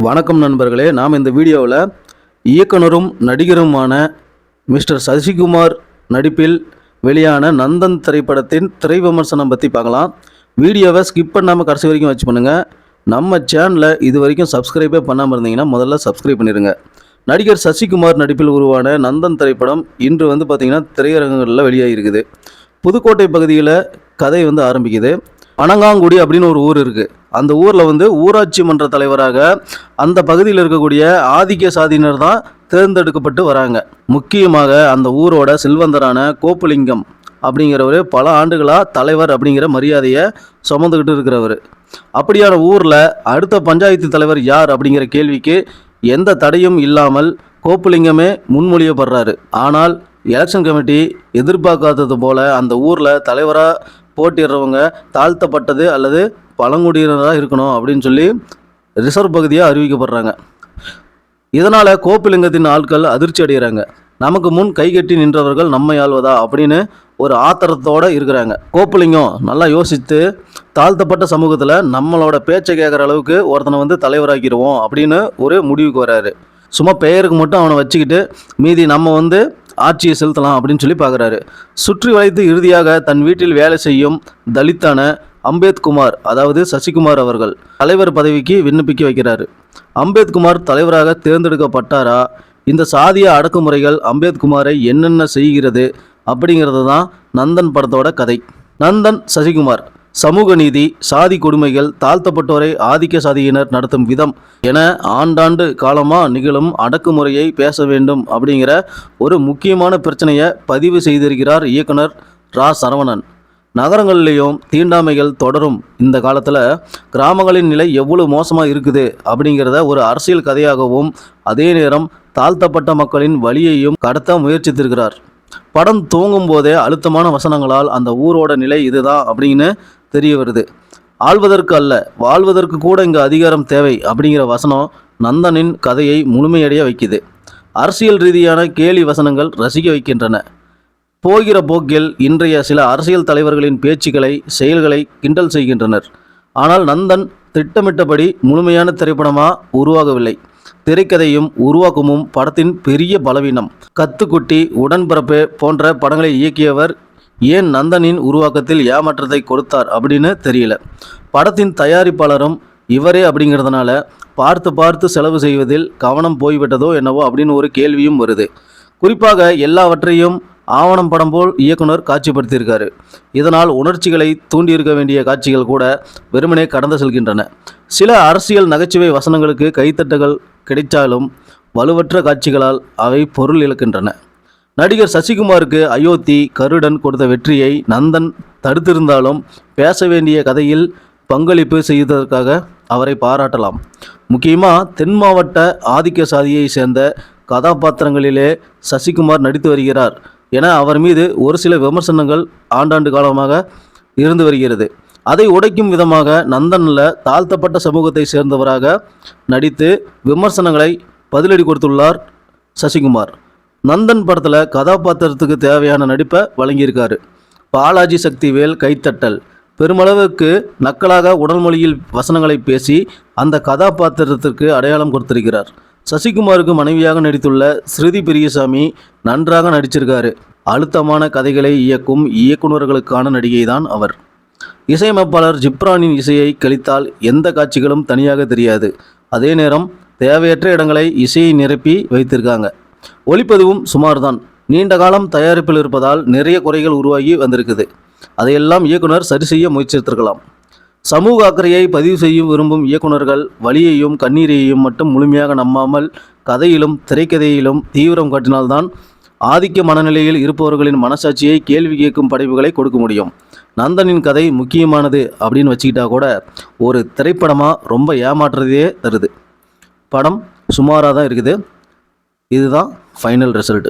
வணக்கம் நண்பர்களே, நாம் இந்த வீடியோவில் இயக்குனரும் நடிகருமான மிஸ்டர் சசிகுமார் நடிப்பில் வெளியான நந்தன் திரைப்படத்தின் திரை விமர்சனம் பற்றி பார்க்கலாம். வீடியோவை ஸ்கிப் பண்ணாமல் கடைசி வரைக்கும் வச்சு பண்ணுங்கள். நம்ம சேனலை இது வரைக்கும் சப்ஸ்கிரைபே பண்ணாமல் இருந்தீங்கன்னா முதல்ல சப்ஸ்கிரைப் பண்ணிடுங்க. நடிகர் சசிகுமார் நடிப்பில் உருவான நந்தன் திரைப்படம் இன்று பார்த்திங்கன்னா திரையரங்குகளில் வெளியாகிருக்குது. புதுக்கோட்டை பகுதியில் கதை ஆரம்பிக்குது. அனங்காங்குடி அப்படின்னு ஒரு ஊர் இருக்குது. அந்த ஊரில் ஊராட்சி மன்ற தலைவராக அந்த பகுதியில் இருக்கக்கூடிய ஆதிக்க சாதியினர் தான் தேர்ந்தெடுக்கப்பட்டு வராங்க. முக்கியமாக அந்த ஊரோட செல்வந்தரான கோப்புலிங்கம் அப்படிங்கிறவர் பல ஆண்டுகளாக தலைவர் அப்படிங்கிற மரியாதையை சுமந்துக்கிட்டு இருக்கிறவர். அப்படியான ஊரில் அடுத்த பஞ்சாயத்து தலைவர் யார் அப்படிங்கிற கேள்விக்கு எந்த தடையும் இல்லாமல் கோப்புலிங்கமே முன்மொழியப்படுறாரு. ஆனால் எலெக்ஷன் கமிட்டி எதிர்பார்க்காதது போல் அந்த ஊரில் தலைவராக போட்டிடுறவங்க தாழ்த்தப்பட்டது அல்லது பழங்குடியினராக இருக்கணும் அப்படின்னு சொல்லி ரிசர்வ் பகுதியாக அறிவிக்கப்படுறாங்க. இதனால் கோப்புலிங்கத்தின் ஆட்கள் அதிர்ச்சி அடைகிறாங்க. நமக்கு முன் கைகட்டி நின்றவர்கள் நம்மை ஆள்வதா அப்படின்னு ஒரு ஆத்திரத்தோடு இருக்கிறாங்க. கோப்புலிங்கம் நல்லா யோசித்து தாழ்த்தப்பட்ட சமூகத்தில் நம்மளோட பேச்சை கேட்குற அளவுக்கு ஒருத்தனை தலைவராக்கிடுவோம் அப்படின்னு ஒரு முடிவுக்கு வராரு. சும்மா பெயருக்கு மட்டும் அவனை வச்சுக்கிட்டு மீதி நம்ம ஆட்சியை செலுத்தலாம் அப்படின்னு சொல்லி பார்க்குறாரு. சுற்றி வளைத்து இறுதியாக தன் வீட்டில் வேலை செய்யும் தலித்தான அம்பேத்குமார், அதாவது சசிகுமார் அவர்கள் தலைவர் பதவிக்கு விண்ணப்பிக்க வைக்கிறாரு. அம்பேத்குமார் தலைவராக தேர்ந்தெடுக்கப்பட்டாரா? இந்த சாதிய அடக்குமுறைகள் அம்பேத்குமாரை என்னென்ன செய்கிறது அப்படிங்கிறது தான் நந்தன் படத்தோட கதை. நந்தன் சசிகுமார் சமூக நீதி, சாதி கொடுமைகள், தாழ்த்தப்பட்டோரை ஆதிக்க சாதியினர் நடத்தும் விதம் என ஆண்டாண்டு காலமாக நிகழும் அடக்குமுறையை பேச வேண்டும் அப்படிங்கிற ஒரு முக்கியமான பிரச்சனையை பதிவு செய்திருக்கிறார் இயக்குனர் ரா சரவணன். நகரங்கள்லேயும் தீண்டாமைகள் தொடரும் இந்த காலத்தில் கிராமங்களின் நிலை எவ்வளவு மோசமாக இருக்குது அப்படிங்கிறத ஒரு அரசியல் கதையாகவும் அதே நேரம் தாழ்த்தப்பட்ட மக்களின் வலியையும் கடத்த முயற்சித்திருக்கிறார். படம் துவங்கும் போதே அழுத்தமான வசனங்களால் அந்த ஊரோட நிலை இதுதான் அப்படின்னு தெரிய வருது. ஆள்வதற்கு அல்ல, வாழ்வதற்கு கூட இங்கே அதிகாரம் தேவை அப்படிங்கிற வசனம் நந்தனின் கதையை முழுமையடைய வைக்குது. அரசியல் ரீதியான கேலி வசனங்கள் ரசிக்க வைக்கின்றன. போகிற போக்கில் இன்றைய சில அரசியல் தலைவர்களின் பேச்சுக்களை, செயல்களை கிண்டல் செய்கின்றனர். ஆனால் நந்தன் திட்டமிட்டபடி முழுமையான திரைப்படமாக உருவாகவில்லை. திரைக்கதையும் உருவாக்கமும் படத்தின் பெரிய பலவீனம். கத்துக்குட்டி, உடன்பிறப்பு போன்ற படங்களை இயக்கியவர் ஏன் நந்தனின் உருவாக்கத்தில் ஏமாற்றத்தை கொடுத்தார் அப்படின்னு தெரியல. படத்தின் தயாரிப்பாளரும் இவரே அப்படிங்கிறதுனால பார்த்து செலவு செய்வதில் கவனம் போய்விட்டதோ என்னவோ அப்படின்னு ஒரு கேள்வியும் வருது. குறிப்பாக எல்லாவற்றையும் ஆவணம் படம் போல் இயக்குனர் காட்சிப்படுத்தியிருக்காரு. இதனால் உணர்ச்சிகளை தூண்டியிருக்க வேண்டிய காட்சிகள் கூட வெறுமனே கடந்து செல்கின்றன. சில அரசியல் நகைச்சுவை வசனங்களுக்கு கைத்தட்டுகள் கிடைத்தாலும் வலுவற்ற காட்சிகளால் அவை பொருள் இழக்கின்றன. நடிகர் சசிகுமாருக்கு அயோத்தி, கருடன் கொடுத்த வெற்றியை நந்தன் தடுத்திருந்தாலும் பேச வேண்டிய கதையில் பங்களிப்பு செய்ததற்காக அவரை பாராட்டலாம். முக்கியமாக தென் மாவட்ட ஆதிக்க சாதியை சேர்ந்த கதாபாத்திரங்களிலே சசிகுமார் நடித்து வருகிறார் என அவர் மீது ஒரு சில விமர்சனங்கள் ஆண்டாண்டு காலமாக இருந்து வருகிறது. அதை உடைக்கும் விதமாக நந்தனில் தாழ்த்தப்பட்ட சமூகத்தை சேர்ந்தவராக நடித்து விமர்சனங்களை பதிலடி கொடுத்துள்ளார் சசிகுமார். நந்தன் படத்தில் கதாபாத்திரத்துக்கு தேவையான நடிப்பை வழங்கியிருக்காரு. பாலாஜி சக்திவேல் கைத்தட்டல். பெருமளவுக்கு நக்கலாக உடல் மொழியில் வசனங்களை பேசி அந்த கதாபாத்திரத்திற்கு அடையாளம் கொடுத்திருக்கிறார். சசிகுமாருக்கு மனைவியாக நடித்துள்ள ஸ்ருதி பெரியசாமி நன்றாக நடிச்சிருக்காரு. அழுத்தமான கதைகளை இயக்கும் இயக்குநர்களுக்கான நடிகை தான் அவர். இசையமைப்பாளர் ஜிப்ரானின் இசையை கழித்தால் எந்த காட்சிகளும் தனியாக தெரியாது. அதே நேரம் தேவையற்ற இடங்களை இசையை நிரப்பி வைத்திருக்காங்க. ஒளிப்பதிவும் சுமார்தான். நீண்ட காலம் தயாரிப்பில் இருப்பதால் நிறைய குறைகள் உருவாகி வந்திருக்குது. அதையெல்லாம் இயக்குனர் சரி செய்ய முயற்சித்திருக்கலாம். சமூக அக்கறையை பதிவு செய்யும் விரும்பும் இயக்குனர்கள் வலியையும் கண்ணீரையும் மட்டும் முழுமையாக நம்பாமல் கதையிலும் திரைக்கதையிலும் தீவிரம் காட்டினால்தான் ஆதிக்க மனநிலையில் இருப்பவர்களின் மனசாட்சியை கேள்வி கேட்கும் படைப்புகளை கொடுக்க முடியும். நந்தனின் கதை முக்கியமானது அப்படின்னு வச்சுக்கிட்டா கூட ஒரு திரைப்படமாக ரொம்ப ஏமாற்றுறதே தருது. படம் சுமாராக தான் இருக்குது. இதுதான் ஃபைனல் ரிசல்ட்டு.